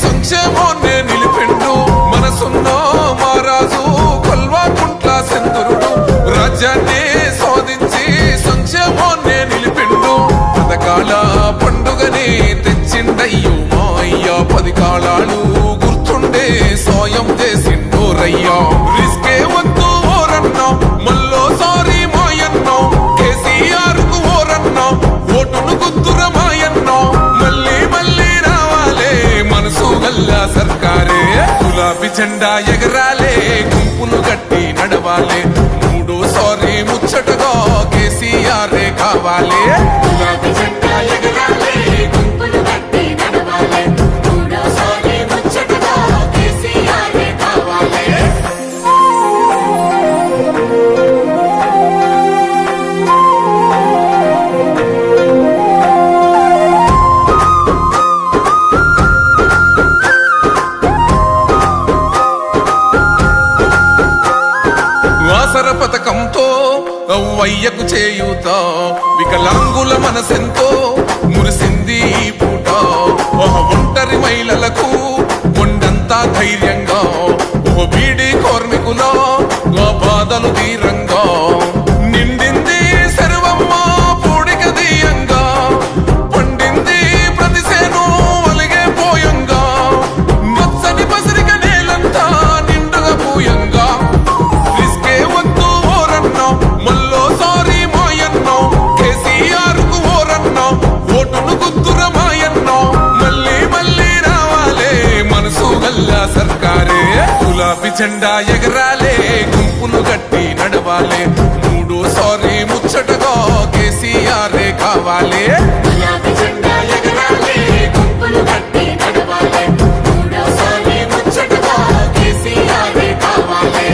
సంక్షేమాన్నే నిలిపిండు మనసున్న మహారాజు కల్వాకుంట్ల చంద్రుడు రాజ్యాన్ని సాధించి సంక్షేమాన్నే నిలిపిండు పథకాల పండుగని తెచ్చిండయ్యో మా అయ్య 10 కాలాలు గుర్తుండే సాయం చేసిండు రయ్యా రిస్కే వద్దు ఓరన్నా మళ్ళోసారి మాయన్నా కేసీఆర్ కు ఓరన్నా ఓటును గుద్దుర మాయన్నా మళ్ళీ మళ్ళీ రావాలే మనసు గల్లా సర్కారే గులాబీ జెండా ఎగరాలే గుంపులు గట్టి నడవాలే మూడోసారి ముచ్చటగా కేసీఆర్ కావాలే గులాబీ జెండా ఎగరాలే గుంపులు గట్టి నడవాలే మూడోసారి ముచ్చటగా కేసీఆర్ కావాలే వాసర పథకంతో అవ్వయ్యకు చేయూత వికలాంగుల మనసెంతో మురిసింది ఈ పూట ఒంటరి మహిళలకు కొండంతా ధైర్యంగా ఓ బీడీ కార్మికుల బాధలు తీరంగా నిండింది సర్వమ్మ పూడిక దీయంగా పండింది ప్రతిసేను అలిగే పోయంగా మచ్చని పసిరిక నేలంతా నిండుగా పూయంగా రిస్కే వద్దు ఓరన్నా మళ్ళోసారి మాయన్నా కేసీఆర్ కు ఓరన్నా ఓటును గుద్దుర మాయన్నా మళ్ళీ మళ్ళీ రావాలే మనసు గల్లా సర్కారే గులాబీ జెండా ఎగరాలే గుంపులు గట్టి నడవాలే మూడోసారి ముచ్చటగా కేసీఆర్ కావాలే గులాబీ జెండా ఎగరాలే గుంపులు గట్టి నడవాలే మూడోసారి ముచ్చటగా కేసీఆర్ కావాలే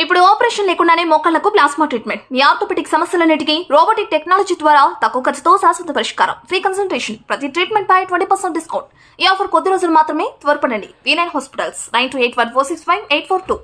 ఇప్పుడు ఆపరేషన్ లేకుండానే మోకాళ్లకు ప్లాస్మా ట్రీట్మెంట్ మీ ఆర్థోపెడిక్ సమస్యలన్నిటికీ రోబోటిక్ టెక్నాలజీ ద్వారా తక్కువ ఖర్చుతో శాశ్వత పరిష్కారం ఫ్రీ కన్సల్టేషన్ ప్రతి ట్రీట్మెంట్ పై 20% డిస్కౌంట్ ఈ ఆఫర్ కొద్ది రోజులు మాత్రమే త్వరపడండి V9 హాస్పిటల్స్ 9281465842